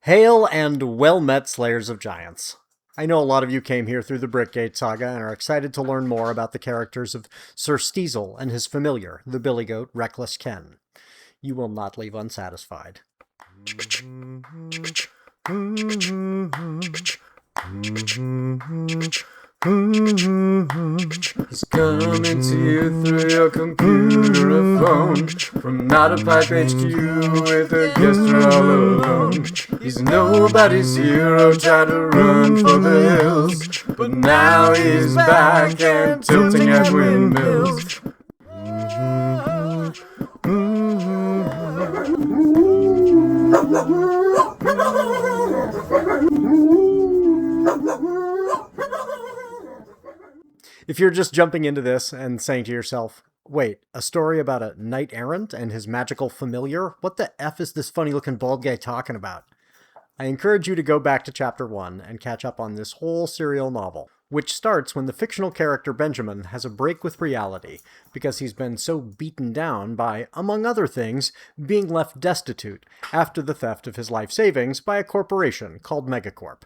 Hail and well met, Slayers of Giants. I know a lot of you came here through the Brickgate saga and are excited to learn more about the characters of Sir Stezill and his familiar, the billy goat Reckless Ken. You will not leave unsatisfied. He's coming to you through your computer or phone from NotAPipe HQ with a guest all alone. He's nobody's hero, tried to run for the hills, but now he's back and tilting at windmills. If you're just jumping into this and saying to yourself, wait, a story about a knight-errant and his magical familiar? What the F is this funny-looking bald guy talking about? I encourage you to go back to Chapter 1 and catch up on this whole serial novel, which starts when the fictional character Benjamin has a break with reality because he's been so beaten down by, among other things, being left destitute after the theft of his life savings by a corporation called Megacorp.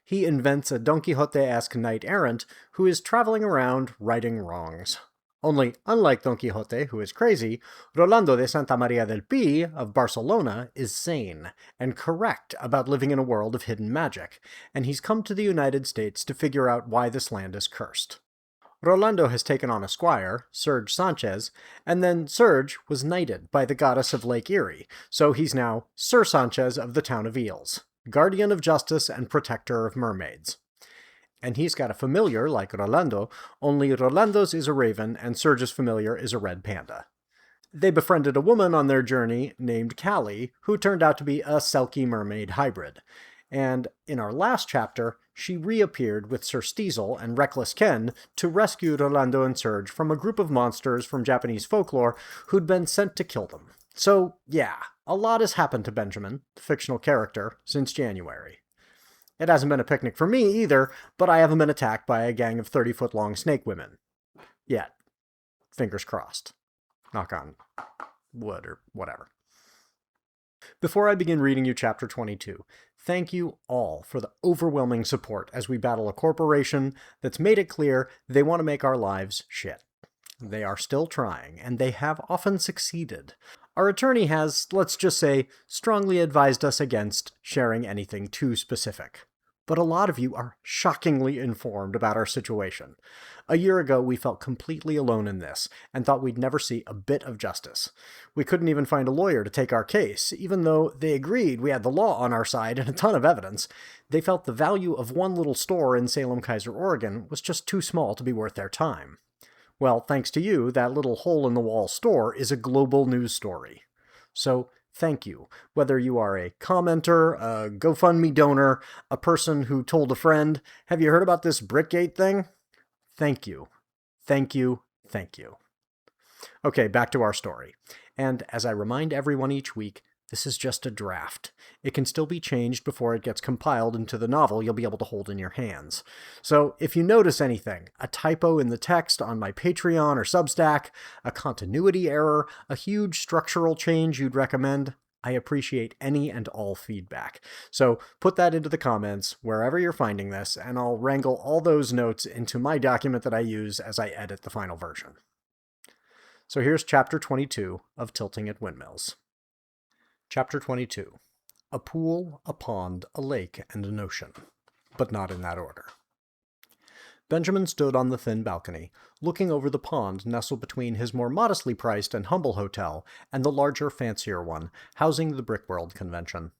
He invents a Don Quixote-esque knight-errant who is traveling around righting wrongs. Only, unlike Don Quixote, who is crazy, Rolando de Santa Maria del Pi of Barcelona is sane and correct about living in a world of hidden magic, and he's come to the United States to figure out why this land is cursed. Rolando has taken on a squire, Serge Sanchez, and then Serge was knighted by the goddess of Lake Erie, so he's now Sir Sanchez of the town of Eels, guardian of justice and protector of mermaids. And he's got a familiar like Rolando, only Rolando's is a raven and Serge's familiar is a red panda. They befriended a woman on their journey named Callie, who turned out to be a Selkie mermaid hybrid. And in our last chapter, she reappeared with Sir Stezill and Reckless Ken to rescue Rolando and Serge from a group of monsters from Japanese folklore who'd been sent to kill them. So, yeah, a lot has happened to Benjamin, the fictional character, since January. It hasn't been a picnic for me either, but I haven't been attacked by a gang of 30-foot-long snake women. Yet. Fingers crossed. Knock on wood or whatever. Before I begin reading you Chapter 22, thank you all for the overwhelming support as we battle a corporation that's made it clear they want to make our lives shit. They are still trying, and they have often succeeded. Our attorney has, let's just say, strongly advised us against sharing anything too specific. But a lot of you are shockingly informed about our situation. A year ago, we felt completely alone in this, and thought we'd never see a bit of justice. We couldn't even find a lawyer to take our case, even though they agreed we had the law on our side and a ton of evidence. They felt the value of one little store in Salem, Keizer, Oregon was just too small to be worth their time. Well, thanks to you, that little hole-in-the-wall store is a global news story. So, thank you. Whether you are a commenter, a GoFundMe donor, a person who told a friend, have you heard about this Brickgate thing? Thank you. Thank you. Thank you. Okay, back to our story. And as I remind everyone each week, this is just a draft. It can still be changed before it gets compiled into the novel you'll be able to hold in your hands. So if you notice anything, a typo in the text on my Patreon or Substack, a continuity error, a huge structural change you'd recommend, I appreciate any and all feedback. So put that into the comments wherever you're finding this, and I'll wrangle all those notes into my document that I use as I edit the final version. So here's Chapter 22 of Tilting at Windmills. Chapter 22. A pool, a pond, a lake, and an ocean. But not in that order. Benjamin stood on the thin balcony, looking over the pond nestled between his more modestly priced and humble hotel and the larger, fancier one, housing the Brickworld convention.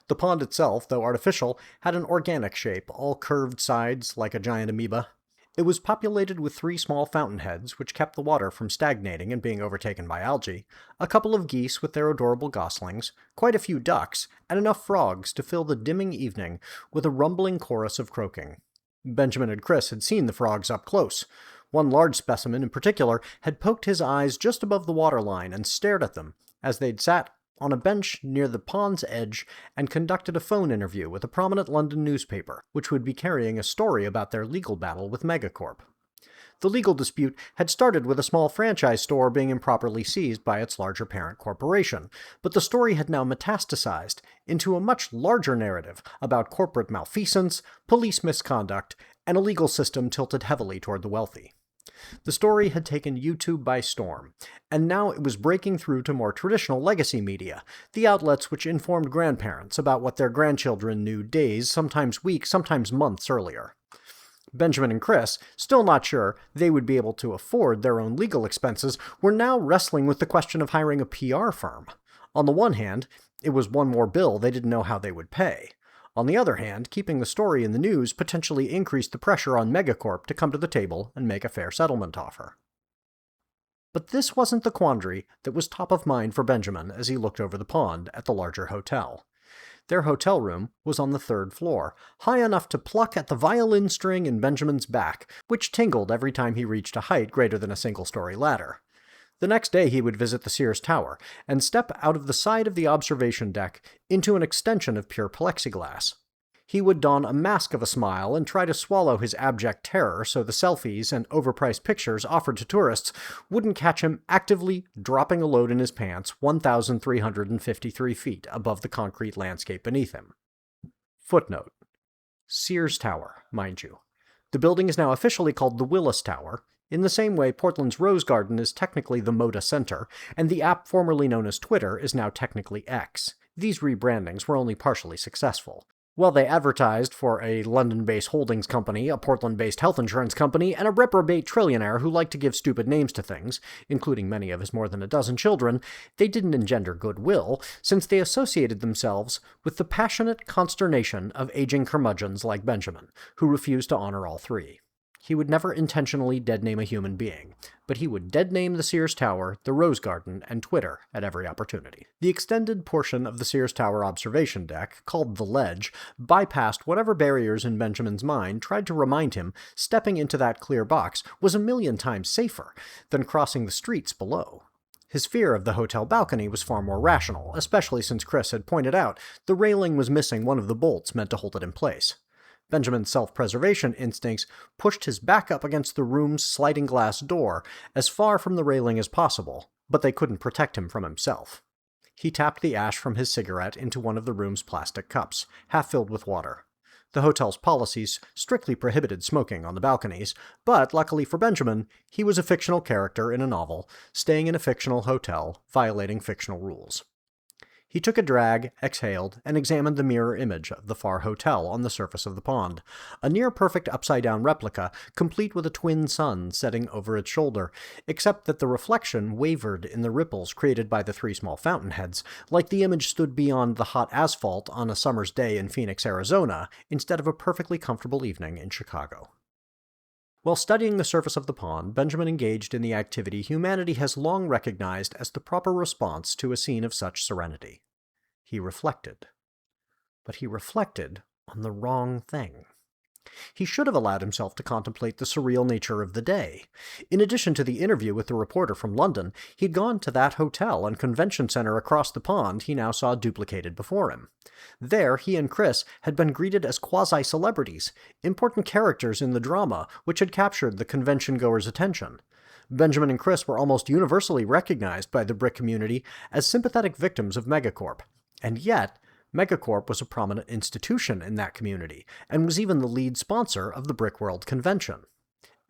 The pond itself, though artificial, had an organic shape, all curved sides like a giant amoeba. It was populated with 3 small fountainheads, which kept the water from stagnating and being overtaken by algae, a couple of geese with their adorable goslings, quite a few ducks, and enough frogs to fill the dimming evening with a rumbling chorus of croaking. Benjamin and Chris had seen the frogs up close. One large specimen in particular had poked his eyes just above the waterline and stared at them, as they'd sat on a bench near the pond's edge and conducted a phone interview with a prominent London newspaper, which would be carrying a story about their legal battle with Megacorp. The legal dispute had started with a small franchise store being improperly seized by its larger parent corporation, but the story had now metastasized into a much larger narrative about corporate malfeasance, police misconduct, and a legal system tilted heavily toward the wealthy. The story had taken YouTube by storm, and now it was breaking through to more traditional legacy media, the outlets which informed grandparents about what their grandchildren knew days, sometimes weeks, sometimes months earlier. Benjamin and Chris, still not sure they would be able to afford their own legal expenses, were now wrestling with the question of hiring a PR firm. On the one hand, it was one more bill they didn't know how they would pay. On the other hand, keeping the story in the news potentially increased the pressure on Megacorp to come to the table and make a fair settlement offer. But this wasn't the quandary that was top of mind for Benjamin as he looked over the pond at the larger hotel. Their hotel room was on the 3rd floor, high enough to pluck at the violin string in Benjamin's back, which tingled every time he reached a height greater than a single-story ladder. The next day he would visit the Sears Tower, and step out of the side of the observation deck into an extension of pure plexiglass. He would don a mask of a smile and try to swallow his abject terror so the selfies and overpriced pictures offered to tourists wouldn't catch him actively dropping a load in his pants 1,353 feet above the concrete landscape beneath him. Footnote: Sears Tower, mind you. The building is now officially called the Willis Tower, in the same way Portland's Rose Garden is technically the Moda Center, and the app formerly known as Twitter is now technically X. These rebrandings were only partially successful. While they advertised for a London-based holdings company, a Portland-based health insurance company, and a reprobate trillionaire who liked to give stupid names to things, including many of his more than a dozen children, they didn't engender goodwill, since they associated themselves with the passionate consternation of aging curmudgeons like Benjamin, who refused to honor all three. He would never intentionally dead-name a human being, but he would dead-name the Sears Tower, the Rose Garden, and Twitter at every opportunity. The extended portion of the Sears Tower observation deck, called the Ledge, bypassed whatever barriers in Benjamin's mind tried to remind him stepping into that clear box was a million times safer than crossing the streets below. His fear of the hotel balcony was far more rational, especially since Chris had pointed out the railing was missing one of the bolts meant to hold it in place. Benjamin's self-preservation instincts pushed his back up against the room's sliding glass door as far from the railing as possible, but they couldn't protect him from himself. He tapped the ash from his cigarette into one of the room's plastic cups, half filled with water. The hotel's policies strictly prohibited smoking on the balconies, but luckily for Benjamin, he was a fictional character in a novel, staying in a fictional hotel, violating fictional rules. He took a drag, exhaled, and examined the mirror image of the far hotel on the surface of the pond, a near-perfect upside-down replica, complete with a twin sun setting over its shoulder, except that the reflection wavered in the ripples created by the three small fountainheads, like the image stood beyond the hot asphalt on a summer's day in Phoenix, Arizona, instead of a perfectly comfortable evening in Chicago. While studying the surface of the pond, Benjamin engaged in the activity humanity has long recognized as the proper response to a scene of such serenity. He reflected. But he reflected on the wrong thing. He should have allowed himself to contemplate the surreal nature of the day. In addition to the interview with the reporter from London, he'd gone to that hotel and convention center across the pond he now saw duplicated before him. There, he and Chris had been greeted as quasi-celebrities, important characters in the drama which had captured the convention-goers' attention. Benjamin and Chris were almost universally recognized by the Brick community as sympathetic victims of Megacorp. And yet, Megacorp was a prominent institution in that community, and was even the lead sponsor of the Brick World Convention.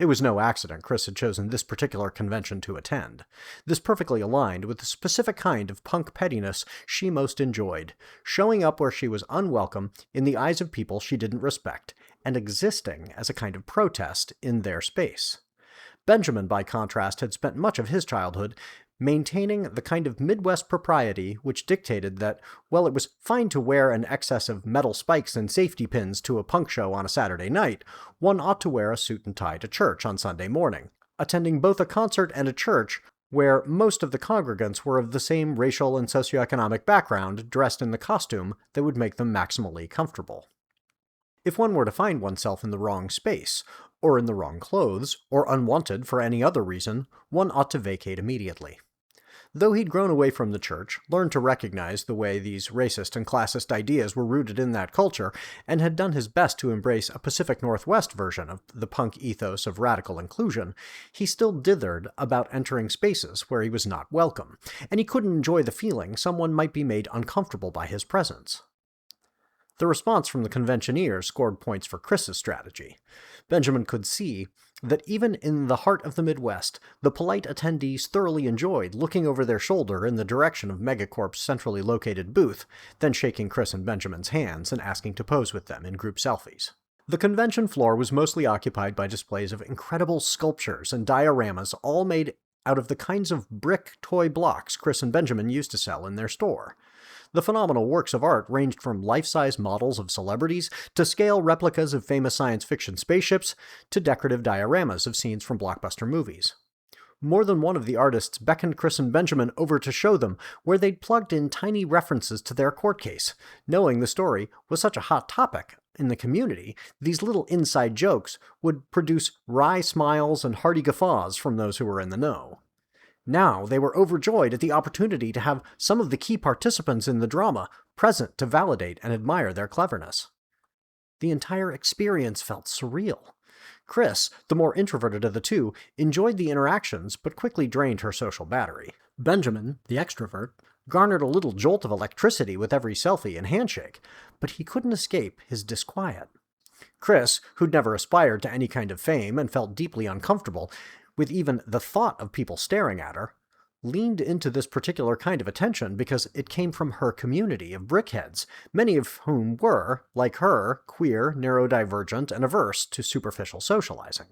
It was no accident Chris had chosen this particular convention to attend. This perfectly aligned with the specific kind of punk pettiness she most enjoyed, showing up where she was unwelcome in the eyes of people she didn't respect, and existing as a kind of protest in their space. Benjamin, by contrast, had spent much of his childhood maintaining the kind of Midwest propriety which dictated that, while it was fine to wear an excess of metal spikes and safety pins to a punk show on a Saturday night, one ought to wear a suit and tie to church on Sunday morning, attending both a concert and a church where most of the congregants were of the same racial and socioeconomic background, dressed in the costume that would make them maximally comfortable. If one were to find oneself in the wrong space, or in the wrong clothes, or unwanted for any other reason, one ought to vacate immediately. Though he'd grown away from the church, learned to recognize the way these racist and classist ideas were rooted in that culture, and had done his best to embrace a Pacific Northwest version of the punk ethos of radical inclusion, he still dithered about entering spaces where he was not welcome, and he couldn't enjoy the feeling someone might be made uncomfortable by his presence. The response from the conventioneers scored points for Chris's strategy. Benjamin could see that even in the heart of the Midwest, the polite attendees thoroughly enjoyed looking over their shoulder in the direction of Megacorp's centrally located booth, then shaking Chris and Benjamin's hands and asking to pose with them in group selfies. The convention floor was mostly occupied by displays of incredible sculptures and dioramas, all made out of the kinds of brick toy blocks Chris and Benjamin used to sell in their store. The phenomenal works of art ranged from life-size models of celebrities to scale replicas of famous science fiction spaceships to decorative dioramas of scenes from blockbuster movies. More than one of the artists beckoned Chris and Benjamin over to show them where they'd plugged in tiny references to their court case. Knowing the story was such a hot topic in the community, these little inside jokes would produce wry smiles and hearty guffaws from those who were in the know. Now they were overjoyed at the opportunity to have some of the key participants in the drama present to validate and admire their cleverness. The entire experience felt surreal. Chris, the more introverted of the two, enjoyed the interactions but quickly drained her social battery. Benjamin, the extrovert, garnered a little jolt of electricity with every selfie and handshake, but he couldn't escape his disquiet. Chris, who'd never aspired to any kind of fame and felt deeply uncomfortable with even the thought of people staring at her, leaned into this particular kind of attention because it came from her community of brickheads, many of whom were, like her, queer, neurodivergent, and averse to superficial socializing.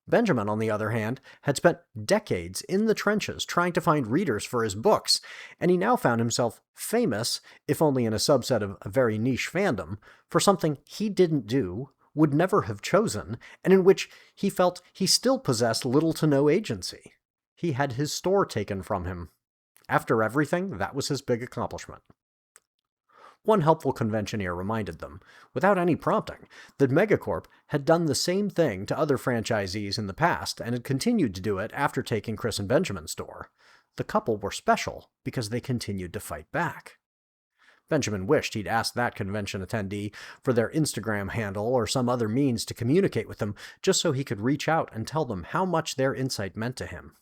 Benjamin, on the other hand, had spent decades in the trenches trying to find readers for his books, and he now found himself famous, if only in a subset of a very niche fandom, for something he didn't do, would never have chosen, and in which he felt he still possessed little to no agency. He had his store taken from him. After everything, that was his big accomplishment. One helpful conventioneer reminded them, without any prompting, that Megacorp had done the same thing to other franchisees in the past and had continued to do it after taking Chris and Benjamin's store. The couple were special because they continued to fight back. Benjamin wished he'd asked that convention attendee for their Instagram handle or some other means to communicate with them, just so he could reach out and tell them how much their insight meant to him.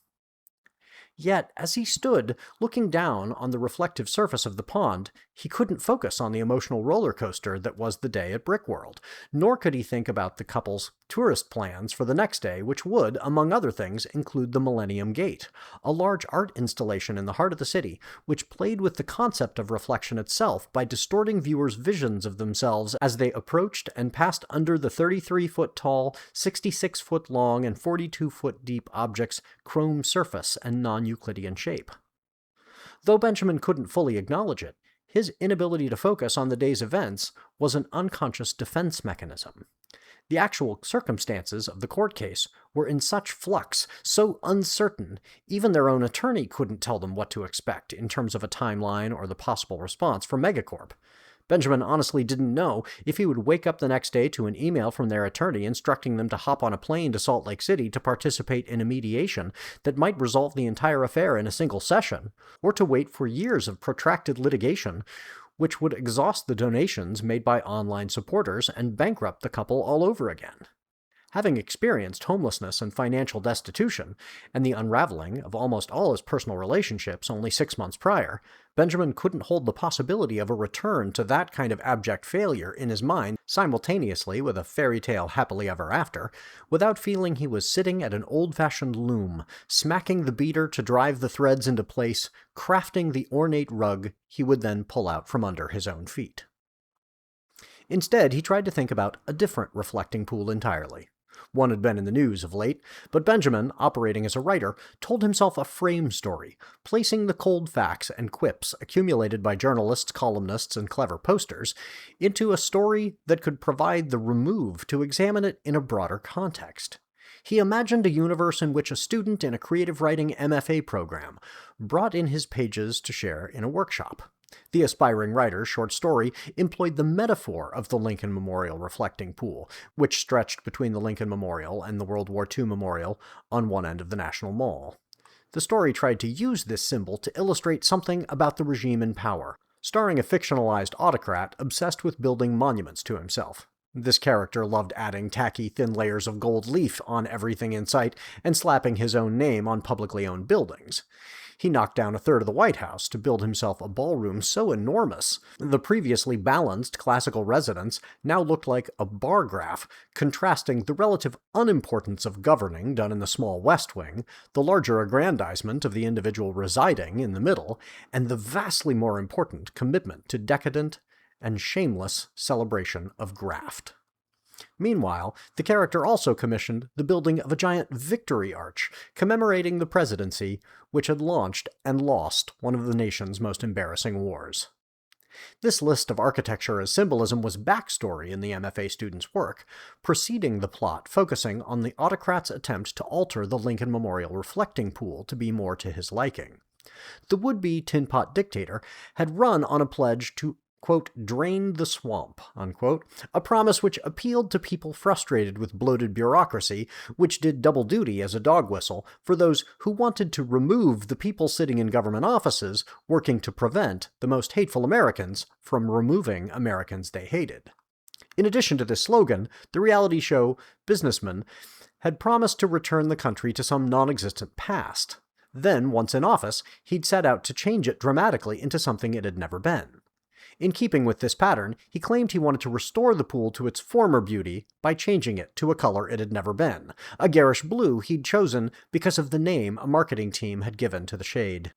Yet, as he stood, looking down on the reflective surface of the pond, he couldn't focus on the emotional roller coaster that was the day at Brickworld, nor could he think about the couple's tourist plans for the next day, which would, among other things, include the Millennium Gate, a large art installation in the heart of the city, which played with the concept of reflection itself by distorting viewers' visions of themselves as they approached and passed under the 33-foot-tall, 66-foot-long, and 42-foot-deep object's chrome surface and non-Euclidean shape. Though Benjamin couldn't fully acknowledge it, his inability to focus on the day's events was an unconscious defense mechanism. The actual circumstances of the court case were in such flux, so uncertain, even their own attorney couldn't tell them what to expect in terms of a timeline or the possible response from Megacorp. Benjamin honestly didn't know if he would wake up the next day to an email from their attorney instructing them to hop on a plane to Salt Lake City to participate in a mediation that might resolve the entire affair in a single session, or to wait for years of protracted litigation, which would exhaust the donations made by online supporters and bankrupt the couple all over again. Having experienced homelessness and financial destitution, and the unraveling of almost all his personal relationships only 6 months prior, Benjamin couldn't hold the possibility of a return to that kind of abject failure in his mind simultaneously with a fairy tale happily ever after, without feeling he was sitting at an old-fashioned loom, smacking the beater to drive the threads into place, crafting the ornate rug he would then pull out from under his own feet. Instead, he tried to think about a different reflecting pool entirely. One had been in the news of late, but Benjamin, operating as a writer, told himself a frame story, placing the cold facts and quips accumulated by journalists, columnists, and clever posters into a story that could provide the remove to examine it in a broader context. He imagined a universe in which a student in a creative writing MFA program brought in his pages to share in a workshop. The aspiring writer's short story employed the metaphor of the Lincoln Memorial reflecting pool, which stretched between the Lincoln Memorial and the World War II Memorial on one end of the National Mall. The story tried to use this symbol to illustrate something about the regime in power, starring a fictionalized autocrat obsessed with building monuments to himself. This character loved adding tacky thin layers of gold leaf on everything in sight and slapping his own name on publicly owned buildings. He knocked down a third of the White House to build himself a ballroom so enormous the previously balanced classical residence now looked like a bar graph, contrasting the relative unimportance of governing done in the small West Wing, the larger aggrandizement of the individual residing in the middle, and the vastly more important commitment to decadent and shameless celebration of graft. Meanwhile, the character also commissioned the building of a giant victory arch, commemorating the presidency which had launched and lost one of the nation's most embarrassing wars. This list of architecture as symbolism was backstory in the MFA student's work, preceding the plot focusing on the autocrat's attempt to alter the Lincoln Memorial reflecting pool to be more to his liking. The would-be tin pot dictator had run on a pledge to quote, drain the swamp, unquote, a promise which appealed to people frustrated with bloated bureaucracy, which did double duty as a dog whistle for those who wanted to remove the people sitting in government offices working to prevent the most hateful Americans from removing Americans they hated. In addition to this slogan, the reality show Businessman had promised to return the country to some non-existent past. Then, once in office, he'd set out to change it dramatically into something it had never been. In keeping with this pattern, he claimed he wanted to restore the pool to its former beauty by changing it to a color it had never been, a garish blue he'd chosen because of the name a marketing team had given to the shade.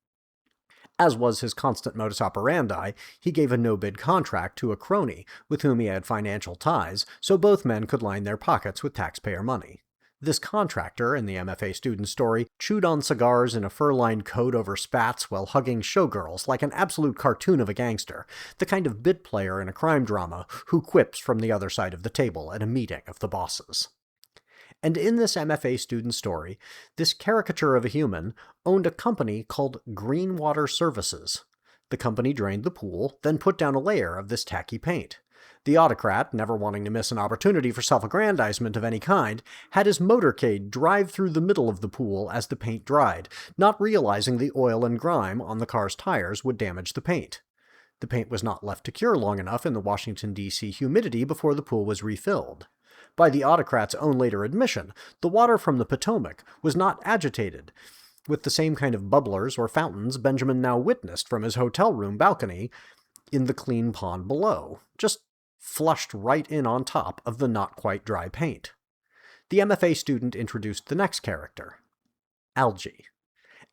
As was his constant modus operandi, he gave a no-bid contract to a crony with whom he had financial ties, so both men could line their pockets with taxpayer money. This contractor, in the MFA student story, chewed on cigars in a fur-lined coat over spats while hugging showgirls like an absolute cartoon of a gangster, the kind of bit player in a crime drama who quips from the other side of the table at a meeting of the bosses. And in this MFA student story, this caricature of a human owned a company called Greenwater Services. The company drained the pool, then put down a layer of this tacky paint. The autocrat, never wanting to miss an opportunity for self-aggrandizement of any kind, had his motorcade drive through the middle of the pool as the paint dried, not realizing the oil and grime on the car's tires would damage the paint. The paint was not left to cure long enough in the Washington, D.C. humidity before the pool was refilled. By the autocrat's own later admission, the water from the Potomac was not agitated, with the same kind of bubblers or fountains Benjamin now witnessed from his hotel room balcony in the clean pond below, just flushed right in on top of the not-quite-dry paint. The MFA student introduced the next character, Algae.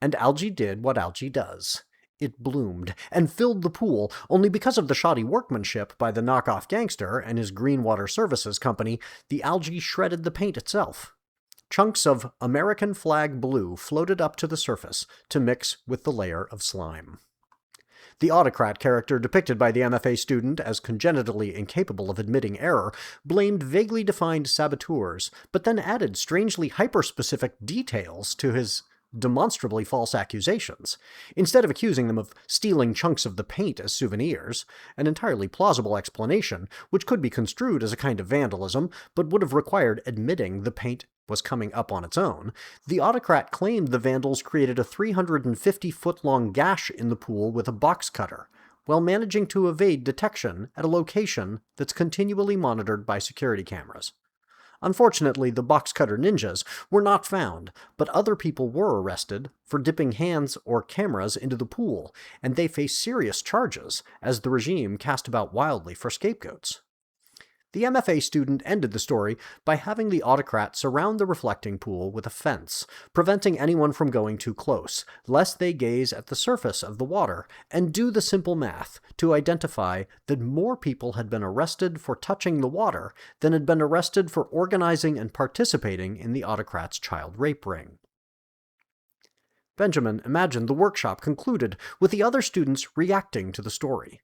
And Algae did what Algae does. It bloomed and filled the pool, only because of the shoddy workmanship by the knockoff gangster and his Greenwater Services company, the algae shredded the paint itself. Chunks of American flag blue floated up to the surface to mix with the layer of slime. The autocrat character depicted by the MFA student as congenitally incapable of admitting error blamed vaguely defined saboteurs, but then added strangely hyper-specific details to his demonstrably false accusations. Instead of accusing them of stealing chunks of the paint as souvenirs, an entirely plausible explanation, which could be construed as a kind of vandalism, but would have required admitting the paint was coming up on its own, the autocrat claimed the vandals created a 350-foot-long gash in the pool with a box cutter, while managing to evade detection at a location that's continually monitored by security cameras. Unfortunately, the box cutter ninjas were not found, but other people were arrested for dipping hands or cameras into the pool, and they face serious charges as the regime cast about wildly for scapegoats. The MFA student ended the story by having the autocrat surround the reflecting pool with a fence, preventing anyone from going too close, lest they gaze at the surface of the water and do the simple math to identify that more people had been arrested for touching the water than had been arrested for organizing and participating in the autocrat's child rape ring. Benjamin imagined the workshop concluded with the other students reacting to the story.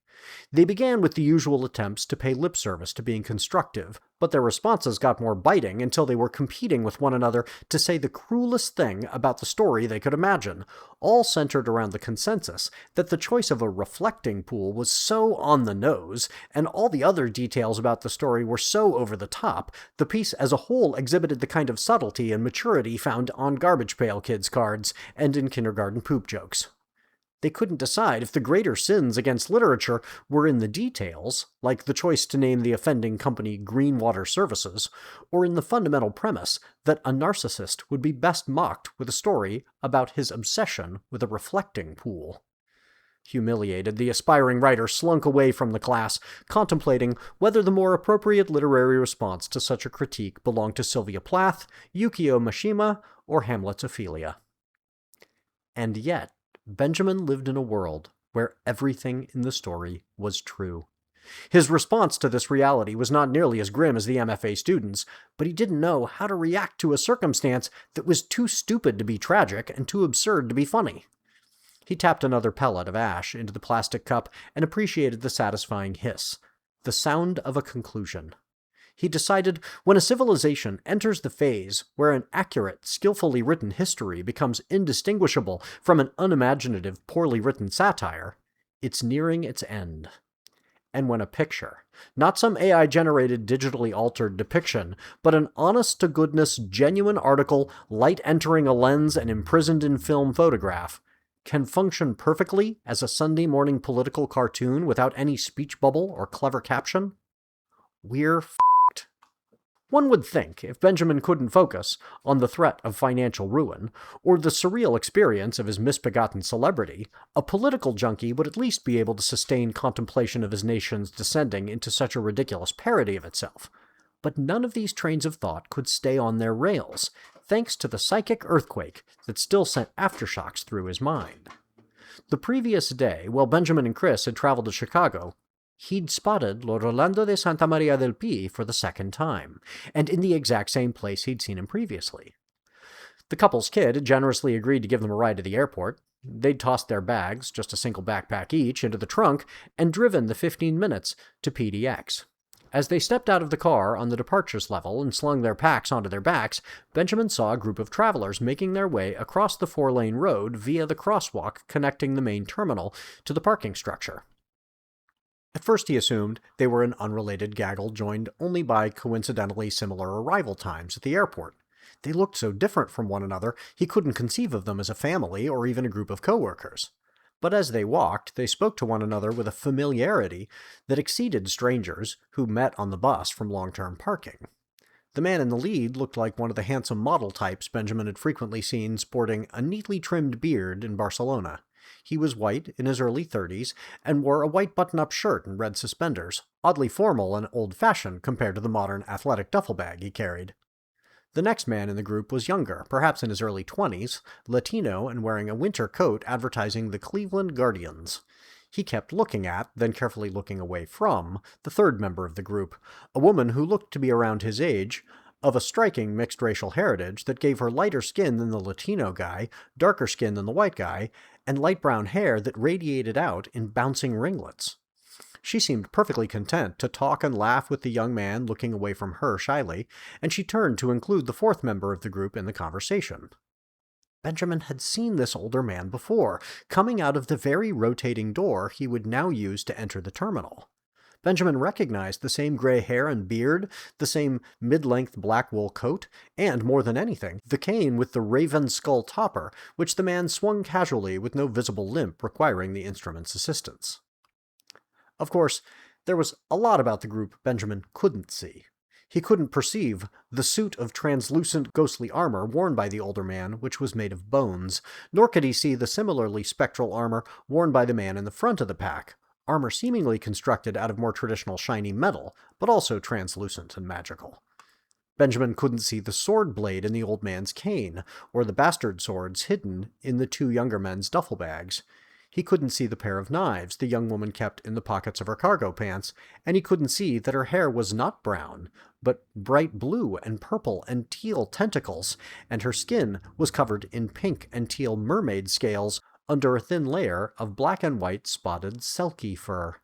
They began with the usual attempts to pay lip service to being constructive, but their responses got more biting until they were competing with one another to say the cruelest thing about the story they could imagine, all centered around the consensus that the choice of a reflecting pool was so on the nose, and all the other details about the story were so over the top, the piece as a whole exhibited the kind of subtlety and maturity found on Garbage Pail Kids cards and in kindergarten poop jokes. They couldn't decide if the greater sins against literature were in the details, like the choice to name the offending company Greenwater Services, or in the fundamental premise that a narcissist would be best mocked with a story about his obsession with a reflecting pool. Humiliated, the aspiring writer slunk away from the class, contemplating whether the more appropriate literary response to such a critique belonged to Sylvia Plath, Yukio Mishima, or Hamlet's Ophelia. And yet, Benjamin lived in a world where everything in the story was true. His response to this reality was not nearly as grim as the MFA students, but he didn't know how to react to a circumstance that was too stupid to be tragic and too absurd to be funny. He tapped another pellet of ash into the plastic cup and appreciated the satisfying hiss, the sound of a conclusion. He decided when a civilization enters the phase where an accurate, skillfully written history becomes indistinguishable from an unimaginative, poorly written satire, it's nearing its end. And when a picture, not some AI-generated, digitally altered depiction, but an honest-to-goodness, genuine article, light entering a lens and imprisoned in film photograph, can function perfectly as a Sunday morning political cartoon without any speech bubble or clever caption, we're f***ed. One would think, if Benjamin couldn't focus on the threat of financial ruin, or the surreal experience of his misbegotten celebrity, a political junkie would at least be able to sustain contemplation of his nation's descending into such a ridiculous parody of itself. But none of these trains of thought could stay on their rails, thanks to the psychic earthquake that still sent aftershocks through his mind. The previous day, while Benjamin and Chris had traveled to Chicago, he'd spotted Lord Orlando de Santa Maria del Pi for the second time, and in the exact same place he'd seen him previously. The couple's kid had generously agreed to give them a ride to the airport. They'd tossed their bags, just a single backpack each, into the trunk, and driven the 15 minutes to PDX. As they stepped out of the car on the departures level and slung their packs onto their backs, Benjamin saw a group of travelers making their way across the 4-lane road via the crosswalk connecting the main terminal to the parking structure. At first he assumed they were an unrelated gaggle joined only by coincidentally similar arrival times at the airport. They looked so different from one another, he couldn't conceive of them as a family or even a group of coworkers. But as they walked, they spoke to one another with a familiarity that exceeded strangers who met on the bus from long-term parking. The man in the lead looked like one of the handsome model types Benjamin had frequently seen sporting a neatly trimmed beard in Barcelona. He was white, in his early 30s, and wore a white button-up shirt and red suspenders, oddly formal and old-fashioned compared to the modern athletic duffel bag he carried. The next man in the group was younger, perhaps in his early 20s, Latino and wearing a winter coat advertising the Cleveland Guardians. He kept looking at, then carefully looking away from, the third member of the group, a woman who looked to be around his age, of a striking mixed racial heritage that gave her lighter skin than the Latino guy, darker skin than the white guy, and light brown hair that radiated out in bouncing ringlets. She seemed perfectly content to talk and laugh with the young man looking away from her shyly, and she turned to include the fourth member of the group in the conversation. Benjamin had seen this older man before, coming out of the very rotating door he would now use to enter the terminal. Benjamin recognized the same gray hair and beard, the same mid-length black wool coat, and, more than anything, the cane with the raven skull topper, which the man swung casually with no visible limp requiring the instrument's assistance. Of course, there was a lot about the group Benjamin couldn't see. He couldn't perceive the suit of translucent ghostly armor worn by the older man, which was made of bones, nor could he see the similarly spectral armor worn by the man in the front of the pack, armor seemingly constructed out of more traditional shiny metal, but also translucent and magical. Benjamin couldn't see the sword blade in the old man's cane, or the bastard swords hidden in the two younger men's duffel bags. He couldn't see the pair of knives the young woman kept in the pockets of her cargo pants, and he couldn't see that her hair was not brown, but bright blue and purple and teal tentacles, and her skin was covered in pink and teal mermaid scales under a thin layer of black and white spotted selkie fur.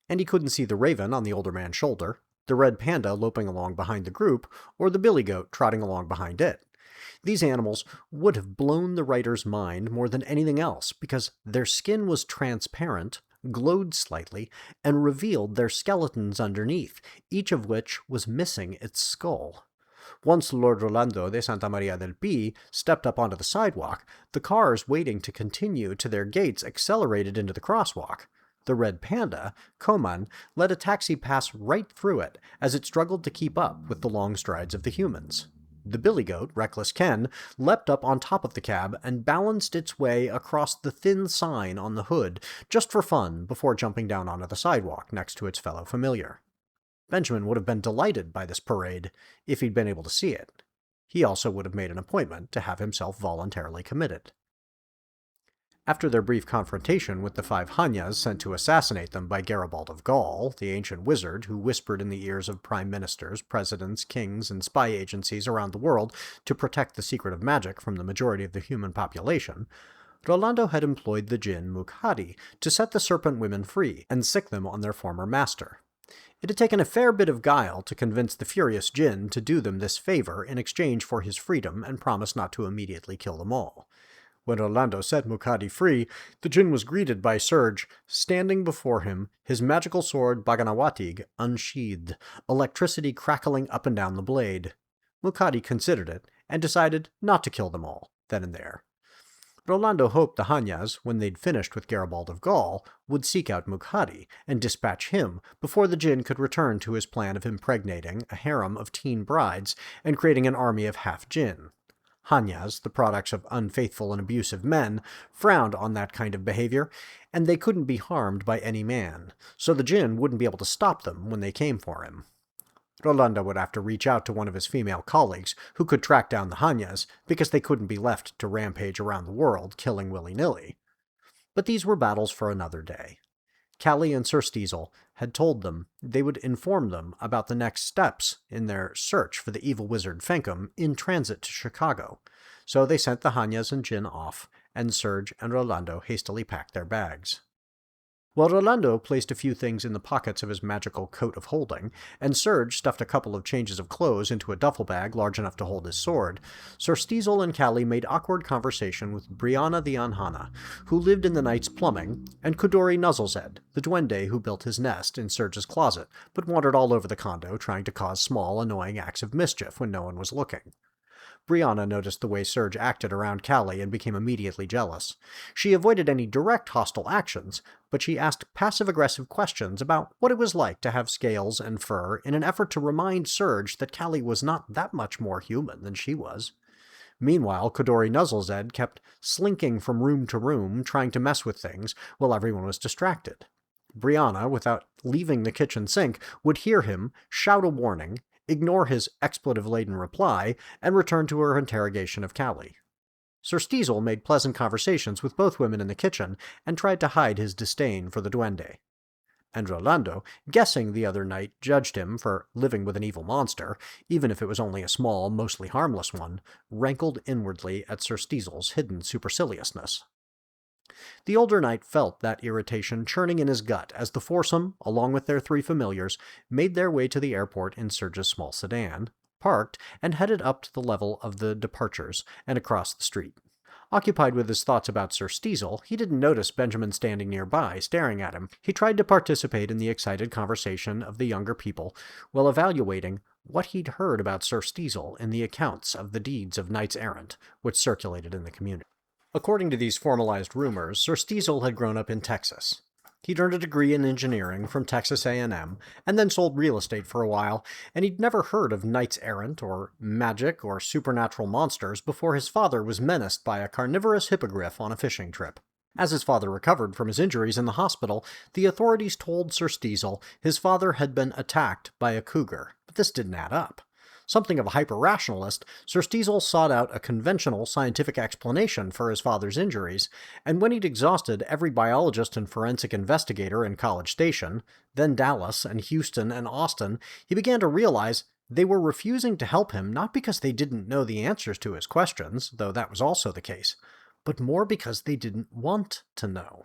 And he couldn't see the raven on the older man's shoulder, the red panda loping along behind the group, or the billy goat trotting along behind it. These animals would have blown the writer's mind more than anything else because their skin was transparent, glowed slightly, and revealed their skeletons underneath, each of which was missing its skull. Once Lord Rolando de Santa Maria del Pi stepped up onto the sidewalk, the cars waiting to continue to their gates accelerated into the crosswalk. The red panda, Gorman, let a taxi pass right through it as it struggled to keep up with the long strides of the humans. The billy goat, Reckless Ken, leapt up on top of the cab and balanced its way across the thin sign on the hood, just for fun, before jumping down onto the sidewalk next to its fellow familiar. Benjamin would have been delighted by this parade if he'd been able to see it. He also would have made an appointment to have himself voluntarily committed. After their brief confrontation with the 5 Hanyas sent to assassinate them by Garibald of Gaul, the ancient wizard who whispered in the ears of prime ministers, presidents, kings, and spy agencies around the world to protect the secret of magic from the majority of the human population, Rolando had employed the jinn Mukhadi to set the serpent women free and sick them on their former master. It had taken a fair bit of guile to convince the furious jinn to do them this favor in exchange for his freedom and promise not to immediately kill them all. When Rolando set Mukhadi free, the jinn was greeted by Serge, standing before him, his magical sword Baganawatig unsheathed, electricity crackling up and down the blade. Mukhadi considered it, and decided not to kill them all, then and there. Rolando hoped the Hanyas, when they'd finished with Garibald of Gaul, would seek out Mukhadi and dispatch him before the jinn could return to his plan of impregnating a harem of teen brides and creating an army of half-jinn. Hanyas, the products of unfaithful and abusive men, frowned on that kind of behavior, and they couldn't be harmed by any man, so the jinn wouldn't be able to stop them when they came for him. Rolando would have to reach out to one of his female colleagues who could track down the Hanyas, because they couldn't be left to rampage around the world, killing willy-nilly. But these were battles for another day. Callie and Sir Stezill had told them they would inform them about the next steps in their search for the evil wizard Fenkum in transit to Chicago, so they sent the Hanyas and Jinn off, and Serge and Rolando hastily packed their bags. While Rolando placed a few things in the pockets of his magical coat of holding, and Serge stuffed a couple of changes of clothes into a duffel bag large enough to hold his sword, Sir Stezill and Callie made awkward conversation with Brianna the Anhana, who lived in the Knight's plumbing, and Kudori Nuzzlezed, the duende who built his nest in Serge's closet, but wandered all over the condo trying to cause small, annoying acts of mischief when no one was looking. Brianna noticed the way Serge acted around Callie and became immediately jealous. She avoided any direct hostile actions, but she asked passive-aggressive questions about what it was like to have scales and fur in an effort to remind Serge that Callie was not that much more human than she was. Meanwhile, Kudori Nuzzlezed kept slinking from room to room, trying to mess with things while everyone was distracted. Brianna, without leaving the kitchen sink, would hear him, shout a warning, ignore his expletive-laden reply, and return to her interrogation of Callie. Sir Stezill made pleasant conversations with both women in the kitchen and tried to hide his disdain for the duende. And Rolando, guessing the other night judged him for living with an evil monster, even if it was only a small, mostly harmless one, rankled inwardly at Sir Stezill's hidden superciliousness. The older knight felt that irritation churning in his gut as the foursome, along with their 3 familiars, made their way to the airport in Serge's small sedan, parked, and headed up to the level of the departures and across the street. Occupied with his thoughts about Sir Stezill, he didn't notice Benjamin standing nearby, staring at him. He tried to participate in the excited conversation of the younger people while evaluating what he'd heard about Sir Stezill in the accounts of the deeds of knights-errant which circulated in the community. According to these formalized rumors, Sir Stezill had grown up in Texas. He'd earned a degree in engineering from Texas A&M, and then sold real estate for a while, and he'd never heard of knights-errant or magic or supernatural monsters before his father was menaced by a carnivorous hippogriff on a fishing trip. As his father recovered from his injuries in the hospital, the authorities told Sir Stezill his father had been attacked by a cougar, but this didn't add up. Something of a hyper-rationalist, Sir Stezill sought out a conventional scientific explanation for his father's injuries, and when he'd exhausted every biologist and forensic investigator in College Station, then Dallas and Houston and Austin, he began to realize they were refusing to help him not because they didn't know the answers to his questions, though that was also the case, but more because they didn't want to know.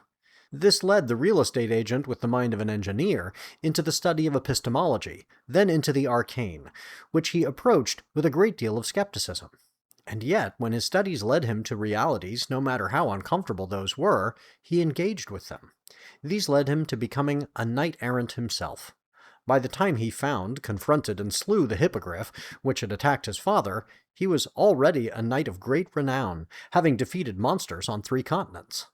This led the real estate agent with the mind of an engineer into the study of epistemology, then into the arcane, which he approached with a great deal of skepticism. And yet, when his studies led him to realities, no matter how uncomfortable those were, he engaged with them. These led him to becoming a knight-errant himself. By the time he found, confronted, and slew the hippogriff, which had attacked his father, he was already a knight of great renown, having defeated monsters on 3 continents.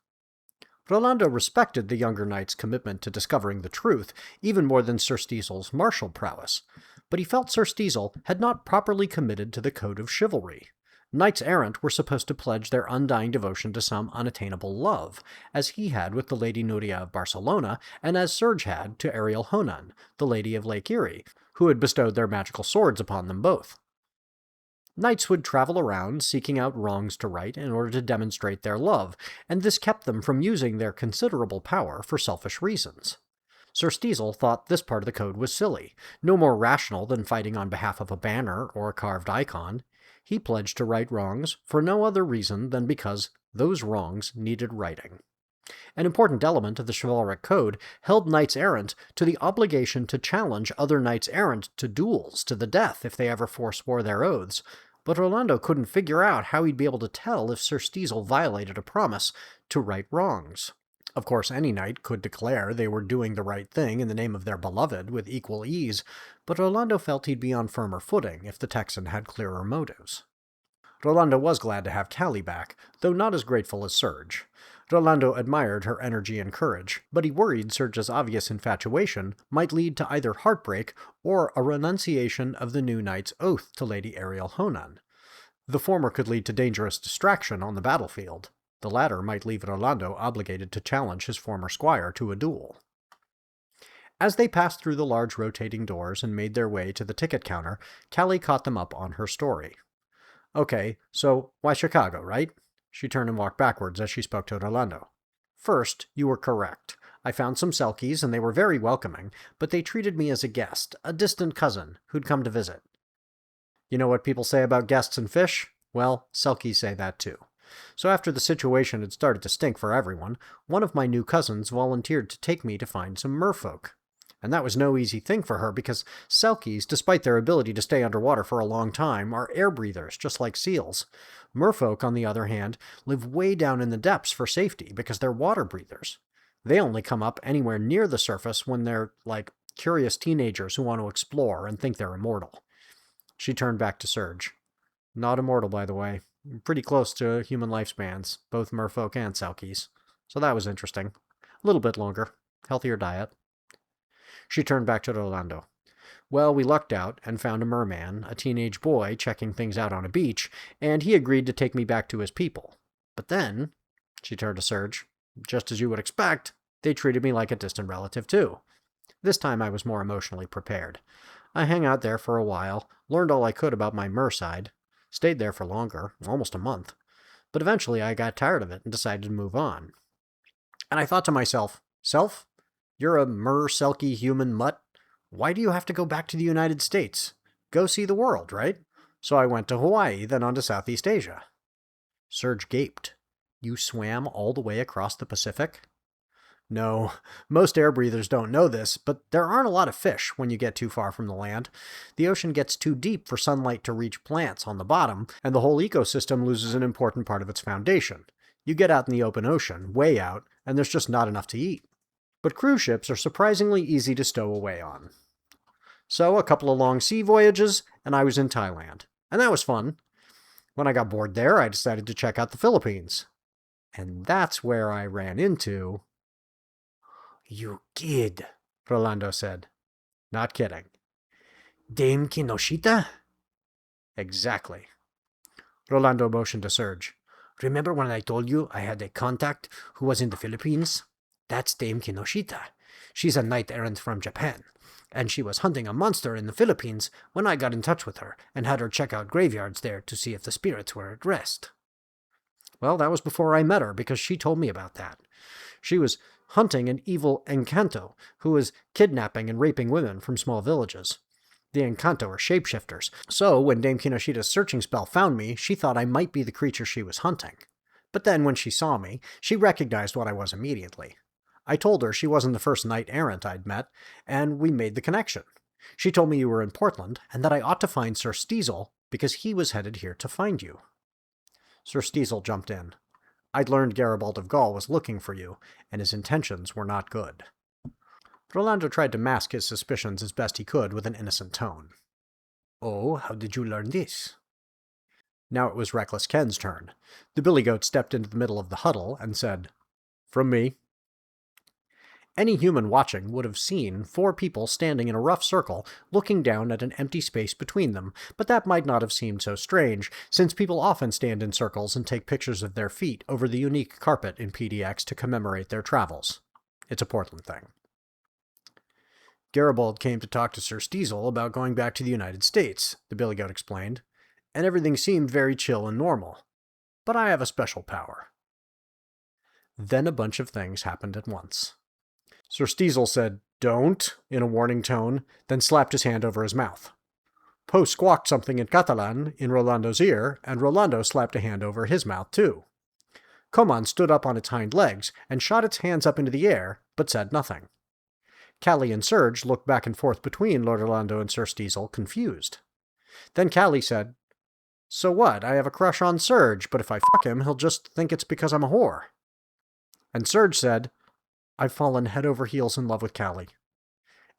Rolando respected the younger knight's commitment to discovering the truth, even more than Sir Stezill's martial prowess, but he felt Sir Stezill had not properly committed to the code of chivalry. Knights-errant were supposed to pledge their undying devotion to some unattainable love, as he had with the Lady Nuria of Barcelona, and as Serge had to Ariel Honan, the Lady of Lake Erie, who had bestowed their magical swords upon them both. Knights would travel around seeking out wrongs to right in order to demonstrate their love, and this kept them from using their considerable power for selfish reasons. Sir Stezill thought this part of the code was silly, no more rational than fighting on behalf of a banner or a carved icon. He pledged to right wrongs for no other reason than because those wrongs needed righting. An important element of the chivalric code held knights-errant to the obligation to challenge other knights-errant to duels to the death if they ever forswore their oaths, but Rolando couldn't figure out how he'd be able to tell if Sir Stezill violated a promise to right wrongs. Of course, any knight could declare they were doing the right thing in the name of their beloved with equal ease, but Rolando felt he'd be on firmer footing if the Texan had clearer motives. Rolando was glad to have Callie back, though not as grateful as Serge. Rolando admired her energy and courage, but he worried Serge's obvious infatuation might lead to either heartbreak or a renunciation of the new knight's oath to Lady Ariel Honan. The former could lead to dangerous distraction on the battlefield. The latter might leave Rolando obligated to challenge his former squire to a duel. As they passed through the large rotating doors and made their way to the ticket counter, Callie caught them up on her story. "Okay, so why Chicago, right?" She turned and walked backwards as she spoke to Rolando. "First, you were correct. I found some Selkies, and they were very welcoming, but they treated me as a guest, a distant cousin, who'd come to visit. You know what people say about guests and fish? Well, Selkies say that too. So after the situation had started to stink for everyone, one of my new cousins volunteered to take me to find some merfolk. And that was no easy thing for her because Selkies, despite their ability to stay underwater for a long time, are air breathers, just like seals. Merfolk, on the other hand, live way down in the depths for safety because they're water breathers. They only come up anywhere near the surface when they're like curious teenagers who want to explore and think they're immortal." She turned back to Serge. "Not immortal, by the way. Pretty close to human lifespans, both merfolk and Selkies. So that was interesting. A little bit longer. Healthier diet." She turned back to Rolando. "Well, we lucked out and found a merman, a teenage boy, checking things out on a beach, and he agreed to take me back to his people. But then," she turned to Serge, "just as you would expect, they treated me like a distant relative too. This time I was more emotionally prepared. I hung out there for a while, learned all I could about my mer side, stayed there for longer, almost a month, but eventually I got tired of it and decided to move on. And I thought to myself, Self, you're a mer-selkie human mutt. Why do you have to go back to the United States? Go see the world, right? So I went to Hawaii, then on to Southeast Asia." Serge gaped. "You swam all the way across the Pacific?" "No, most air breathers don't know this, but there aren't a lot of fish when you get too far from the land. The ocean gets too deep for sunlight to reach plants on the bottom, and the whole ecosystem loses an important part of its foundation. You get out in the open ocean, way out, and there's just not enough to eat. But cruise ships are surprisingly easy to stow away on. So a couple of long sea voyages, and I was in Thailand. And that was fun. When I got bored there, I decided to check out the Philippines. And that's where I ran into..." "You kid," Rolando said. "Not kidding." "Dame Kinoshita?" "Exactly." Rolando motioned to Serge. "Remember when I told you I had a contact who was in the Philippines? That's Dame Kinoshita. She's a knight-errant from Japan, and she was hunting a monster in the Philippines when I got in touch with her and had her check out graveyards there to see if the spirits were at rest." "Well, that was before I met her, because she told me about that. She was hunting an evil Encanto who was kidnapping and raping women from small villages. The Encanto are shapeshifters, so when Dame Kinoshita's searching spell found me, she thought I might be the creature she was hunting. But then when she saw me, she recognized what I was immediately. I told her she wasn't the first knight-errant I'd met, and we made the connection. She told me you were in Portland, and that I ought to find Sir Stezill, because he was headed here to find you. Sir Stezill jumped in. I'd learned Garibald of Gaul was looking for you, and his intentions were not good. Rolando tried to mask his suspicions as best he could with an innocent tone. Oh, how did you learn this? Now it was Reckless Ken's turn. The billy goat stepped into the middle of the huddle and said, From me. Any human watching would have seen 4 people standing in a rough circle, looking down at an empty space between them, but that might not have seemed so strange, since people often stand in circles and take pictures of their feet over the unique carpet in PDX to commemorate their travels. It's a Portland thing. Garibald came to talk to Sir Stezill about going back to the United States, the billy goat explained, and everything seemed very chill and normal. But I have a special power. Then a bunch of things happened at once. Sir Stezill said, Don't, in a warning tone, then slapped his hand over his mouth. Poe squawked something in Catalan in Rolando's ear, and Rolando slapped a hand over his mouth too. Coman stood up on its hind legs and shot its hands up into the air, but said nothing. Callie and Serge looked back and forth between Lord Rolando and Sir Stezill, confused. Then Callie said, So what? I have a crush on Serge, but if I fuck him, he'll just think it's because I'm a whore. And Serge said, I've fallen head over heels in love with Callie.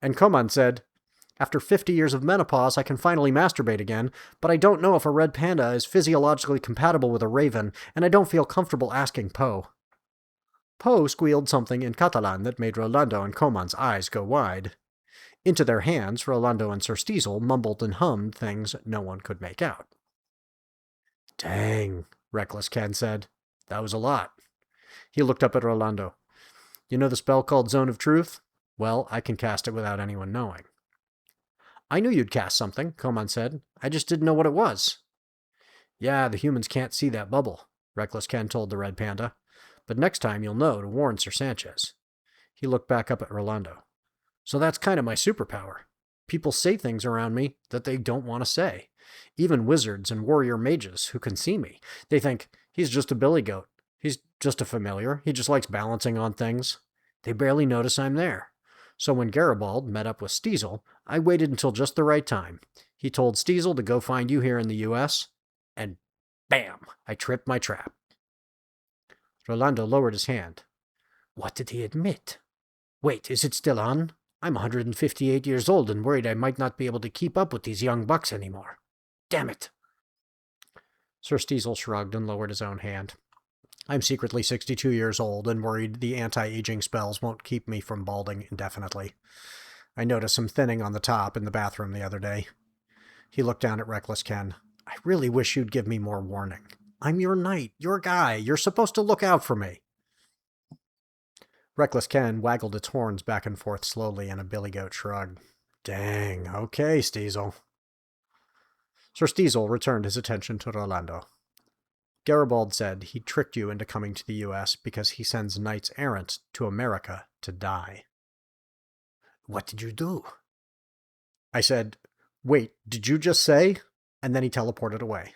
And Coman said, After 50 years of menopause, I can finally masturbate again, but I don't know if a red panda is physiologically compatible with a raven, and I don't feel comfortable asking Poe. Poe squealed something in Catalan that made Rolando and Coman's eyes go wide. Into their hands, Rolando and Sir Stezill mumbled and hummed things no one could make out. Dang, Reckless Ken said. That was a lot. He looked up at Rolando. You know the spell called Zone of Truth? Well, I can cast it without anyone knowing. I knew you'd cast something, Coman said. I just didn't know what it was. Yeah, the humans can't see that bubble, Reckless Ken told the red panda. But next time you'll know to warn Sir Sanchez. He looked back up at Rolando. So that's kind of my superpower. People say things around me that they don't want to say. Even wizards and warrior mages who can see me. They think, he's just a billy goat. He's just a familiar. He just likes balancing on things. They barely notice I'm there. So when Garibald met up with Stezill, I waited until just the right time. He told Stezill to go find you here in the U.S., and bam, I tripped my trap. Rolando lowered his hand. What did he admit? Wait, is it still on? I'm 158 years old and worried I might not be able to keep up with these young bucks anymore. Damn it. Sir Stezill shrugged and lowered his own hand. I'm secretly 62 years old and worried the anti-aging spells won't keep me from balding indefinitely. I noticed some thinning on the top in the bathroom the other day. He looked down at Reckless Ken. I really wish you'd give me more warning. I'm your knight, your guy. You're supposed to look out for me. Reckless Ken waggled its horns back and forth slowly in a billy goat shrug. Dang, okay, Stezill. Sir Stezill returned his attention to Rolando. Garibald said he tricked you into coming to the U.S. because he sends knights errant to America to die. What did you do? I said, Wait, did you just say? And then he teleported away.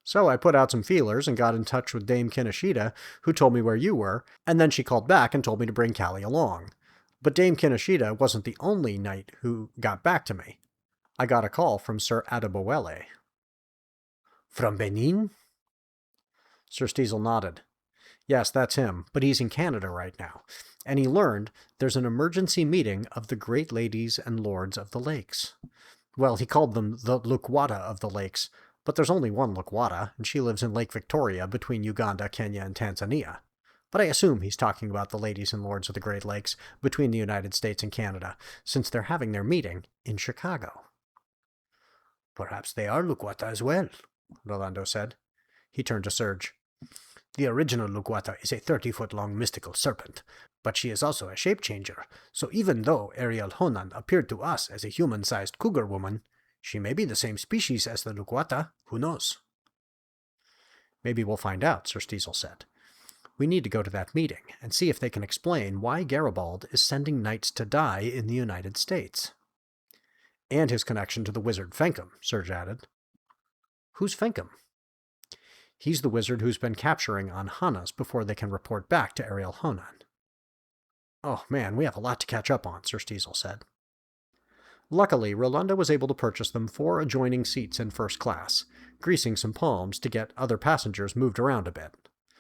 So I put out some feelers and got in touch with Dame Kinoshita, who told me where you were, and then she called back and told me to bring Callie along. But Dame Kinoshita wasn't the only knight who got back to me. I got a call from Sir Adeboele. From Benin? Sir Stezill nodded. Yes, that's him, but he's in Canada right now. And he learned there's an emergency meeting of the great ladies and lords of the lakes. Well, he called them the Lukwata of the lakes, but there's only one Lukwata, and she lives in Lake Victoria between Uganda, Kenya, and Tanzania. But I assume he's talking about the ladies and lords of the Great Lakes between the United States and Canada, since they're having their meeting in Chicago. Perhaps they are Lukwata as well, Rolando said. He turned to Serge. The original Lukwata is a 30-foot-long mystical serpent, but she is also a shape-changer, so even though Ariel Honan appeared to us as a human-sized cougar woman, she may be the same species as the Lukwata. Who knows? Maybe we'll find out, Sir Stezill said. We need to go to that meeting and see if they can explain why Garibald is sending knights to die in the United States. And his connection to the wizard Fenkum, Serge added. Who's Fenkum? He's the wizard who's been capturing Anhanas before they can report back to Ariel Honan. Oh man, we have a lot to catch up on, Sir Stezill said. Luckily, Rolando was able to purchase them 4 adjoining seats in first class, greasing some palms to get other passengers moved around a bit.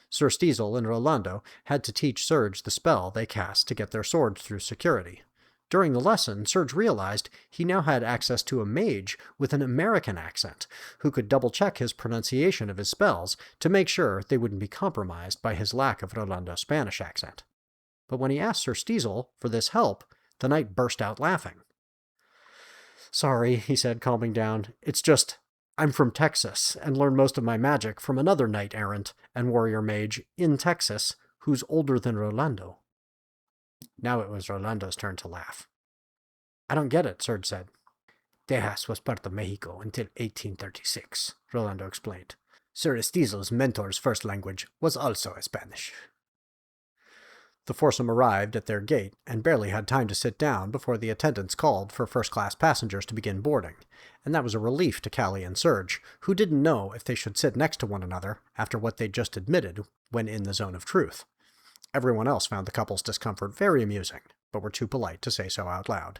Sir Stezill and Rolando had to teach Serge the spell they cast to get their swords through security. During the lesson, Serge realized he now had access to a mage with an American accent, who could double-check his pronunciation of his spells to make sure they wouldn't be compromised by his lack of Rolando's Spanish accent. But when he asked Sir Stezill for this help, the knight burst out laughing. "Sorry," he said, calming down. "It's just, I'm from Texas, and learned most of my magic from another knight-errant and warrior mage in Texas, who's older than Rolando." Now it was Rolando's turn to laugh. "I don't get it," Serge said. "Texas was part of Mexico until 1836, Rolando explained. Sir Stezill's mentor's first language was also Spanish." The foursome arrived at their gate and barely had time to sit down before the attendants called for first-class passengers to begin boarding, and that was a relief to Callie and Serge, who didn't know if they should sit next to one another after what they'd just admitted when in the zone of truth. Everyone else found the couple's discomfort very amusing, but were too polite to say so out loud.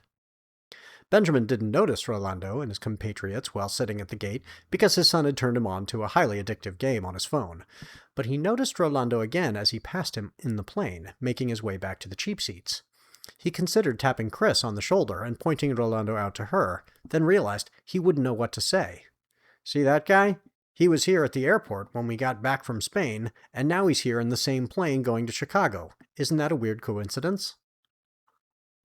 Benjamin didn't notice Rolando and his compatriots while sitting at the gate because his son had turned him on to a highly addictive game on his phone, but he noticed Rolando again as he passed him in the plane, making his way back to the cheap seats. He considered tapping Chris on the shoulder and pointing Rolando out to her, then realized he wouldn't know what to say. "See that guy? He was here at the airport when we got back from Spain, and now he's here in the same plane going to Chicago. Isn't that a weird coincidence?"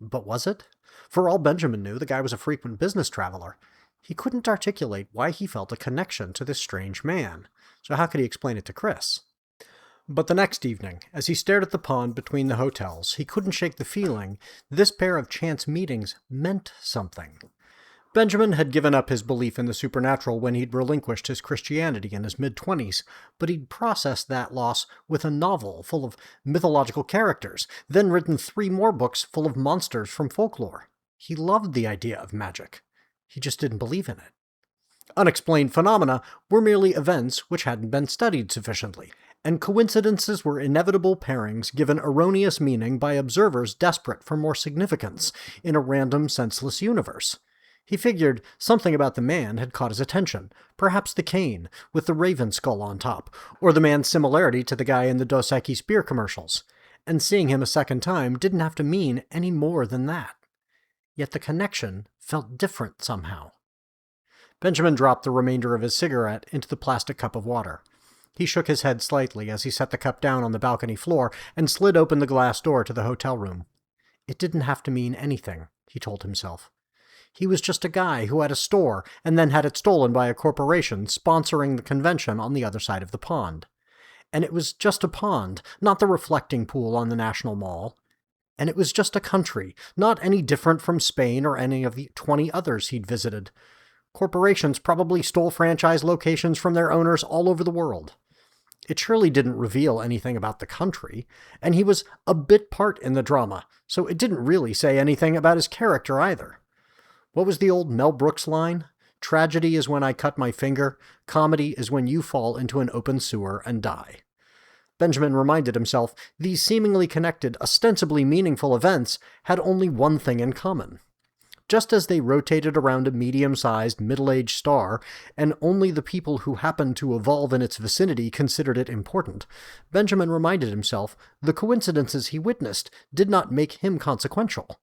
But was it? For all Benjamin knew, the guy was a frequent business traveler. He couldn't articulate why he felt a connection to this strange man, so how could he explain it to Chris? But the next evening, as he stared at the pond between the hotels, he couldn't shake the feeling this pair of chance meetings meant something. Benjamin had given up his belief in the supernatural when he'd relinquished his Christianity in his mid-20s, but he'd processed that loss with a novel full of mythological characters, then written 3 more books full of monsters from folklore. He loved the idea of magic. He just didn't believe in it. Unexplained phenomena were merely events which hadn't been studied sufficiently, and coincidences were inevitable pairings given erroneous meaning by observers desperate for more significance in a random, senseless universe. He figured something about the man had caught his attention, perhaps the cane, with the raven skull on top, or the man's similarity to the guy in the Dos Equis beer commercials, and seeing him a second time didn't have to mean any more than that. Yet the connection felt different somehow. Benjamin dropped the remainder of his cigarette into the plastic cup of water. He shook his head slightly as he set the cup down on the balcony floor and slid open the glass door to the hotel room. It didn't have to mean anything, he told himself. He was just a guy who had a store and then had it stolen by a corporation sponsoring the convention on the other side of the pond. And it was just a pond, not the reflecting pool on the National Mall. And it was just a country, not any different from Spain or any of the 20 others he'd visited. Corporations probably stole franchise locations from their owners all over the world. It surely didn't reveal anything about the country, and he was a bit part in the drama, so it didn't really say anything about his character either. What was the old Mel Brooks line? Tragedy is when I cut my finger, comedy is when you fall into an open sewer and die. Benjamin reminded himself these seemingly connected, ostensibly meaningful events had only one thing in common. Just as they rotated around a medium-sized, middle-aged star, and only the people who happened to evolve in its vicinity considered it important, Benjamin reminded himself the coincidences he witnessed did not make him consequential.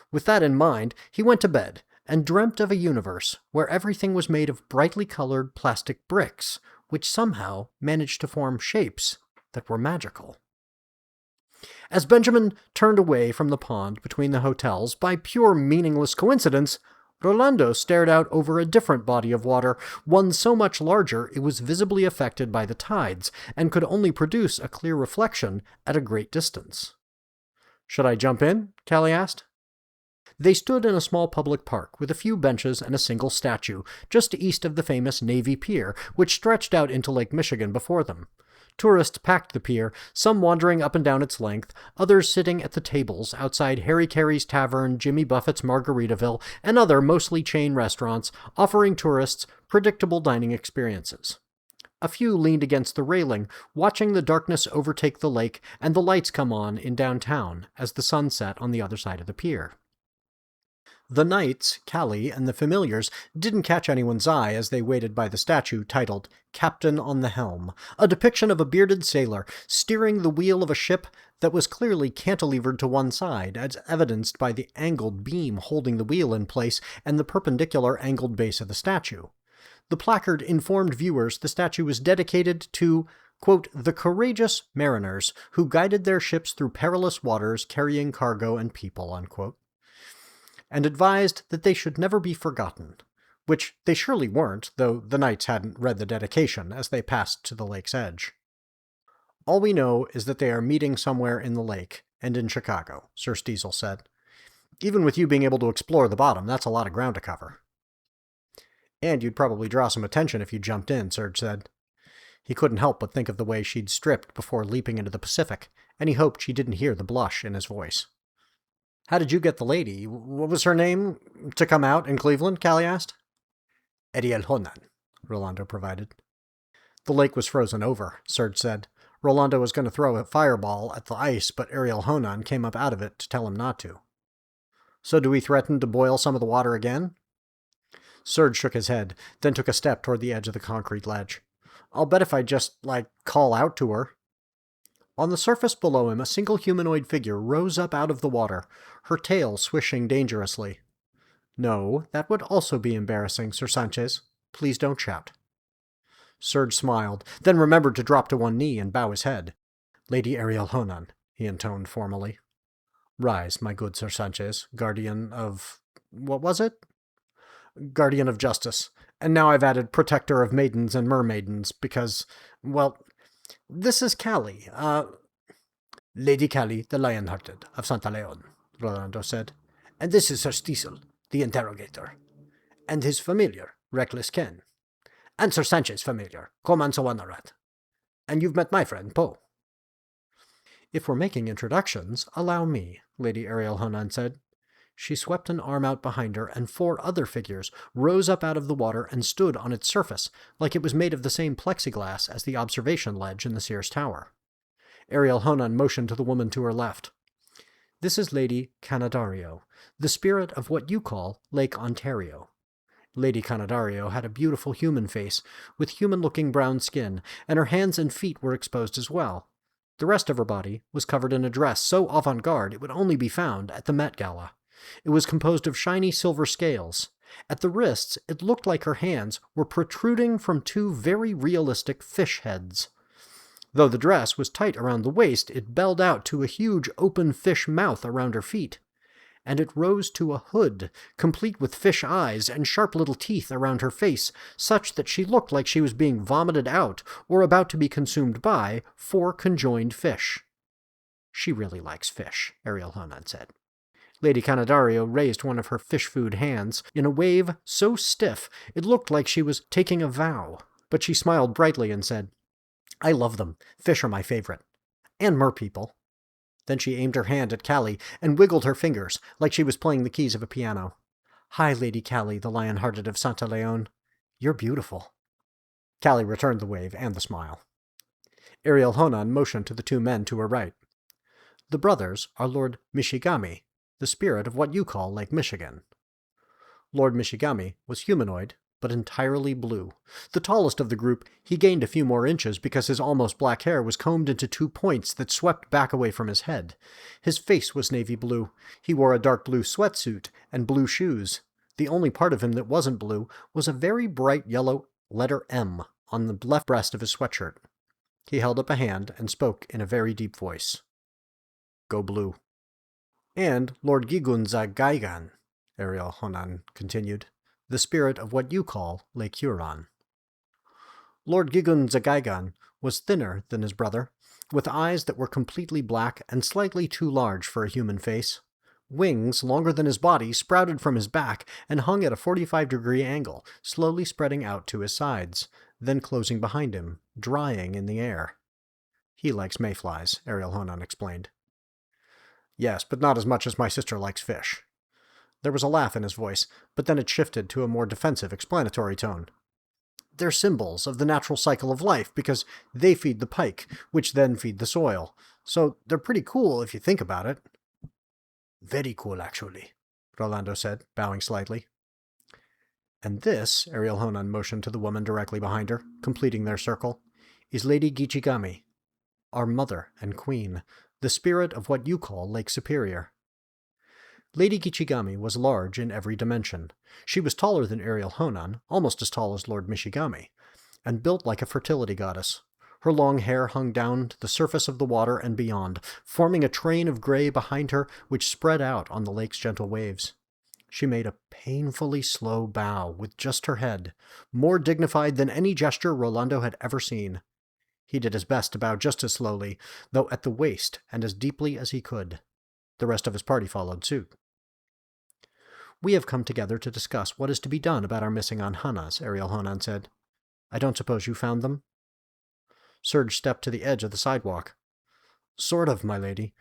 With that in mind, he went to bed, and dreamt of a universe where everything was made of brightly colored plastic bricks, which somehow managed to form shapes that were magical. As Benjamin turned away from the pond between the hotels, by pure meaningless coincidence, Rolando stared out over a different body of water, one so much larger it was visibly affected by the tides, and could only produce a clear reflection at a great distance. "Should I jump in?" Callie asked. They stood in a small public park with a few benches and a single statue, just east of the famous Navy Pier, which stretched out into Lake Michigan before them. Tourists packed the pier, some wandering up and down its length, others sitting at the tables outside Harry Carey's Tavern, Jimmy Buffett's Margaritaville, and other mostly chain restaurants offering tourists predictable dining experiences. A few leaned against the railing, watching the darkness overtake the lake and the lights come on in downtown as the sun set on the other side of the pier. The knights, Callie, and the familiars didn't catch anyone's eye as they waited by the statue titled Captain on the Helm, a depiction of a bearded sailor steering the wheel of a ship that was clearly cantilevered to one side, as evidenced by the angled beam holding the wheel in place and the perpendicular angled base of the statue. The placard informed viewers the statue was dedicated to, quote, the courageous mariners who guided their ships through perilous waters carrying cargo and people, unquote, and advised that they should never be forgotten, which they surely weren't, though the knights hadn't read the dedication as they passed to the lake's edge. All we know is that they are meeting somewhere in the lake, and in Chicago, Sir Stezill said. Even with you being able to explore the bottom, that's a lot of ground to cover. And you'd probably draw some attention if you jumped in, Serge said. He couldn't help but think of the way she'd stripped before leaping into the Pacific, and he hoped she didn't hear the blush in his voice. How did you get the lady, what was her name, to come out in Cleveland? Callie asked. Ariel Honan, Rolando provided. The lake was frozen over, Serge said. Rolando was going to throw a fireball at the ice, but Ariel Honan came up out of it to tell him not to. So do we threaten to boil some of the water again? Serge shook his head, then took a step toward the edge of the concrete ledge. I'll bet if I just, call out to her. On the surface below him, a single humanoid figure rose up out of the water, her tail swishing dangerously. No, that would also be embarrassing, Sir Sanchez. Please don't shout. Serge smiled, then remembered to drop to one knee and bow his head. Lady Ariel Honan, he intoned formally. Rise, my good Sir Sanchez, guardian of... what was it? Guardian of Justice. And now I've added protector of maidens and mermaidens, because, well, this is Callie, Lady Callie, the Lion-Hearted of Santa Leon, Rolando said. And this is Sir Stezill, the interrogator. And his familiar, Reckless Ken. And Sir Sanchez's familiar, Gorman Sawanarat. And you've met my friend, Poe. If we're making introductions, allow me, Lady Ariel Honan said. She swept an arm out behind her, and 4 other figures rose up out of the water and stood on its surface, like it was made of the same plexiglass as the observation ledge in the Sears Tower. Ariel Honan motioned to the woman to her left. This is Lady Canadario, the spirit of what you call Lake Ontario. Lady Canadario had a beautiful human face, with human-looking brown skin, and her hands and feet were exposed as well. The rest of her body was covered in a dress so avant-garde it would only be found at the Met Gala. It was composed of shiny silver scales. At the wrists, it looked like her hands were protruding from 2 very realistic fish heads. Though the dress was tight around the waist, it belled out to a huge open fish mouth around her feet. And it rose to a hood, complete with fish eyes and sharp little teeth around her face, such that she looked like she was being vomited out or about to be consumed by 4 conjoined fish. She really likes fish, Ariel Honan said. Lady Canadario raised one of her fish food hands in a wave so stiff it looked like she was taking a vow, but she smiled brightly and said, I love them. Fish are my favorite. And merpeople. Then she aimed her hand at Callie and wiggled her fingers like she was playing the keys of a piano. Hi, Lady Callie, the Lion-Hearted of Santa Leon. You're beautiful. Callie returned the wave and the smile. Ariel Honan motioned to the 2 men to her right. The brothers are Lord Michigami, the spirit of what you call Lake Michigan. Lord Michigami was humanoid, but entirely blue. The tallest of the group, he gained a few more inches because his almost black hair was combed into 2 points that swept back away from his head. His face was navy blue. He wore a dark blue sweatsuit and blue shoes. The only part of him that wasn't blue was a very bright yellow letter M on the left breast of his sweatshirt. He held up a hand and spoke in a very deep voice. Go blue. And Lord Gigunza Gaigan, Ariel Honan continued, the spirit of what you call Lake Huron. Lord Gigunza Gaigan was thinner than his brother, with eyes that were completely black and slightly too large for a human face. Wings, longer than his body, sprouted from his back and hung at a 45-degree angle, slowly spreading out to his sides, then closing behind him, drying in the air. He likes mayflies, Ariel Honan explained. Yes, but not as much as my sister likes fish. There was a laugh in his voice, but then it shifted to a more defensive, explanatory tone. they're symbols of the natural cycle of life because they feed the pike, which then feed the soil. So they're pretty cool if you think about it. Very cool, actually, Rolando said, bowing slightly. And this, Ariel Honan motioned to the woman directly behind her, completing their circle, is Lady Gichigami, our mother and queen, the spirit of what you call Lake Superior. Lady Gichigami was large in every dimension. She was taller than Ariel Honan, almost as tall as Lord Mishigami, and built like a fertility goddess. Her long hair hung down to the surface of the water and beyond, forming a train of gray behind her which spread out on the lake's gentle waves. She made a painfully slow bow with just her head, more dignified than any gesture Rolando had ever seen. He did his best to bow just as slowly, though at the waist and as deeply as he could. The rest of his party followed suit. We have come together to discuss what is to be done about our missing Anhanas, Ariel Honan said. I don't suppose you found them? Serge stepped to the edge of the sidewalk. Sort of, my lady.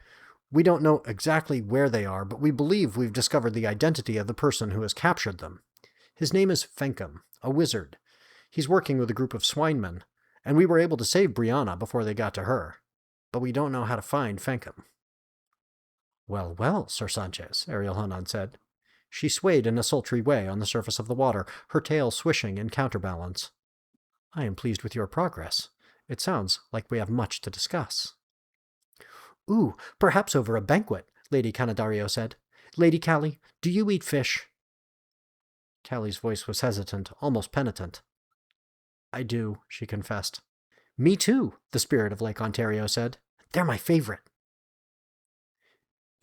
We don't know exactly where they are, but we believe we've discovered the identity of the person who has captured them. His name is Fenkum, a wizard. He's working with a group of swinemen, and we were able to save Brianna before they got to her. But we don't know how to find Fenkum. Well, well, Sir Sanchez, Ariel Honan said. She swayed in a sultry way on the surface of the water, her tail swishing in counterbalance. I am pleased with your progress. It sounds like we have much to discuss. Ooh, perhaps over a banquet, Lady Canadario said. Lady Callie, do you eat fish? Callie's voice was hesitant, almost penitent. I do, she confessed. Me too, the spirit of Lake Ontario said. They're my favorite.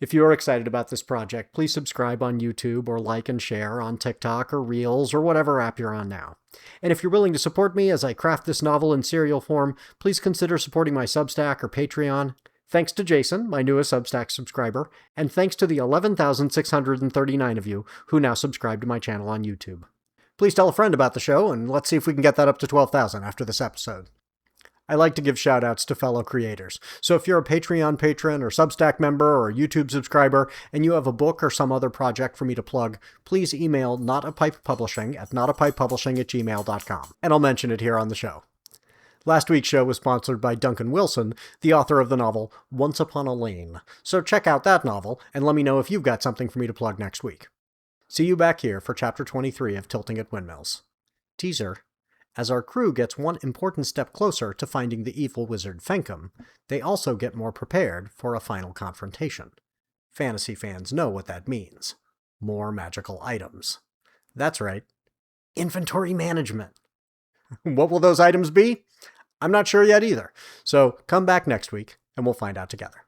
If you are excited about this project, please subscribe on YouTube or like and share on TikTok or Reels or whatever app you're on now. And if you're willing to support me as I craft this novel in serial form, please consider supporting my Substack or Patreon. Thanks to Jason, my newest Substack subscriber, and thanks to the 11,639 of you who now subscribe to my channel on YouTube. Please tell a friend about the show, and let's see if we can get that up to 12,000 after this episode. I like to give shout-outs to fellow creators, so if you're a Patreon patron or Substack member or YouTube subscriber and you have a book or some other project for me to plug, please email NotAPipePublishing at NotAPipePublishing@gmail.com, and I'll mention it here on the show. Last week's show was sponsored by Duncan Wilson, the author of the novel Once Upon a Lane, so check out that novel and let me know if you've got something for me to plug next week. See you back here for Chapter 23 of Tilting at Windmills. Teaser. As our crew gets one important step closer to finding the evil wizard Fenkum, they also get more prepared for a final confrontation. Fantasy fans know what that means. More magical items. That's right. Inventory management. What will those items be? I'm not sure yet either. So come back next week and we'll find out together.